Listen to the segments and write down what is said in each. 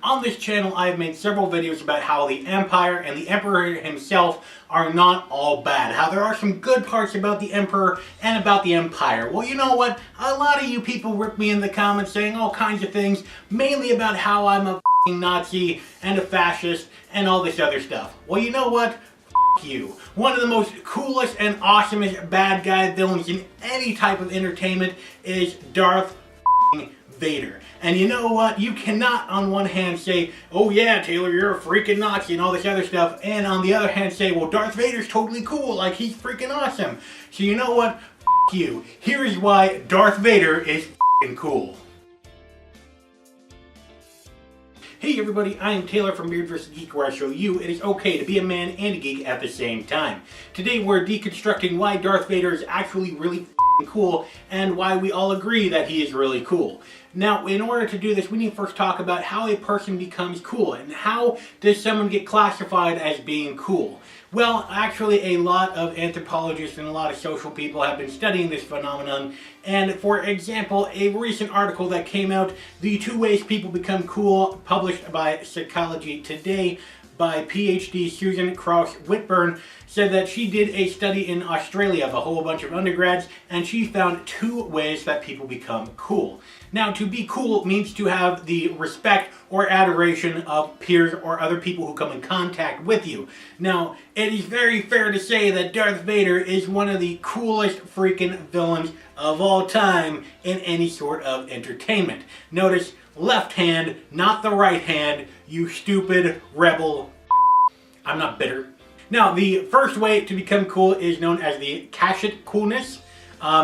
On this channel, I have made several videos about how the Empire and the Emperor himself are not all bad. How there are some good parts about the Emperor and about the Empire. Well, you know what? A lot of you people rip me in the comments saying all kinds of things, mainly about how I'm a f***ing Nazi and a fascist and all this other stuff. Well, you know what? You. One of the most coolest and awesomest bad guy villains in any type of entertainment is Darth Vader. And you know what? You cannot on one hand say, oh yeah, Taylor, you're a freaking Nazi and all this other stuff, and on the other hand say, well, Darth Vader's totally cool, like he's freaking awesome. So you know what? You. Here is why Darth Vader is cool. Hey everybody, I am Taylor from Beard vs. Geek, where I show you it is okay to be a man and a geek at the same time. Today we're deconstructing why Darth Vader is actually really cool and why we all agree that he is really cool. Now, in order to do this, we need to first talk about how a person becomes cool and how does someone get classified as being cool. Well, actually a lot of anthropologists and a lot of social people have been studying this phenomenon, and for example, a recent article that came out, The 2 Ways People Become Cool, published by Psychology Today by PhD Susan Cross Whitburn, said that she did a study in Australia of a whole bunch of undergrads, and she found 2 ways that people become cool. Now, to be cool means to have the respect or adoration of peers or other people who come in contact with you. Now, it is very fair to say that Darth Vader is one of the coolest freaking villains of all time in any sort of entertainment. Notice, left hand, not the right hand, you stupid rebel. I'm not bitter. Now, the first way to become cool is known as the Kashyyyk coolness.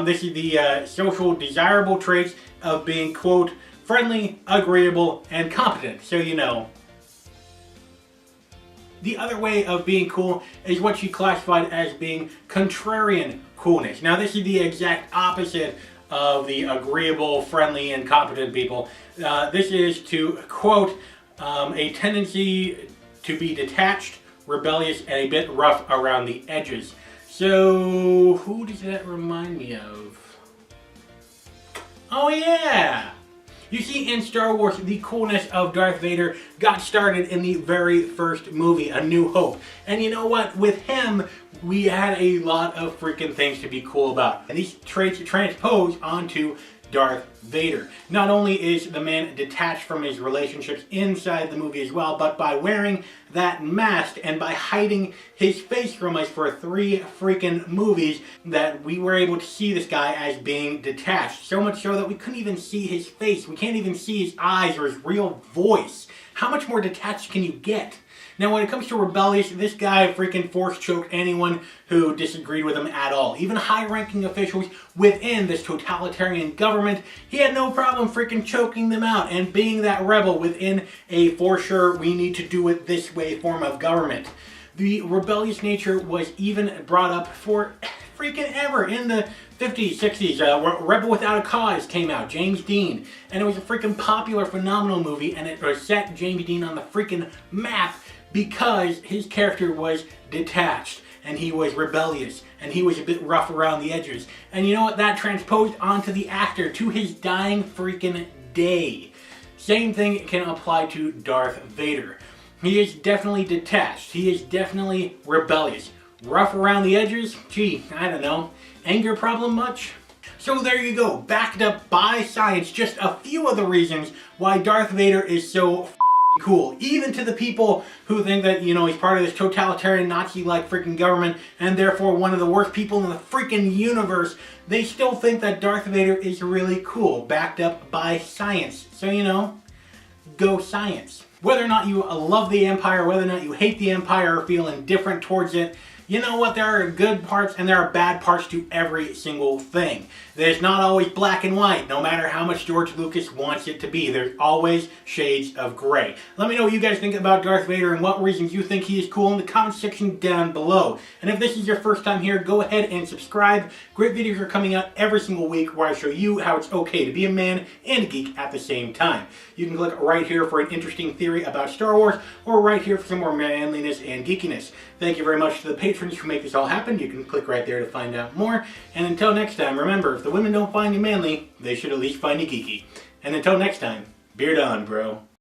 This is the social desirable traits of being, quote, friendly, agreeable, and competent. So you know. The other way of being cool is what she classified as being contrarian coolness. Now, this is the exact opposite of the agreeable, friendly, and competent people. This is to, quote, a tendency to be detached, rebellious, and a bit rough around the edges. So, who does that remind me of? Oh yeah! You see, in Star Wars, the coolness of Darth Vader got started in the very first movie, A New Hope. And you know what? With him, we had a lot of freaking things to be cool about. And these traits transpose onto Darth Vader. Not only is the man detached from his relationships inside the movie as well, but by wearing that mask and by hiding his face from us for 3 freaking movies, that we were able to see this guy as being detached. So much so that we couldn't even see his face. We can't even see his eyes or his real voice. How much more detached can you get? Now, when it comes to rebellious, this guy freaking force-choked anyone who disagreed with him at all. Even high-ranking officials within this totalitarian government, he had no problem freaking choking them out and being that rebel within a for sure we need to do it this way form of government. The rebellious nature was even brought up for freaking ever in the 50s, 60s. Rebel Without a Cause came out, James Dean, and it was a freaking popular, phenomenal movie, and it set James Dean on the freaking map because his character was detached, and he was rebellious, and he was a bit rough around the edges. And you know what? That transposed onto the actor to his dying freaking day. Same thing can apply to Darth Vader. He is definitely detached. He is definitely rebellious. Rough around the edges? Gee, I don't know. Anger problem much? So there you go, backed up by science, just a few of the reasons why Darth Vader is so cool. Even to the people who think that, you know, he's part of this totalitarian Nazi-like freaking government and therefore one of the worst people in the freaking universe, they still think that Darth Vader is really cool, backed up by science. So, you know, go science. Whether or not you love the Empire, whether or not you hate the Empire or feel indifferent towards it, you know what, there are good parts and there are bad parts to every single thing. There's not always black and white, no matter how much George Lucas wants it to be. There's always shades of gray. Let me know what you guys think about Darth Vader and what reasons you think he is cool in the comment section down below. And if this is your first time here, go ahead and subscribe. Great videos are coming out every single week where I show you how it's okay to be a man and a geek at the same time. You can click right here for an interesting theory about Star Wars, or right here for some more manliness and geekiness. Thank you very much to the patrons who make this all happen. You can click right there to find out more. And until next time, remember, if the women don't find you manly, they should at least find you geeky. And until next time, beard on, bro.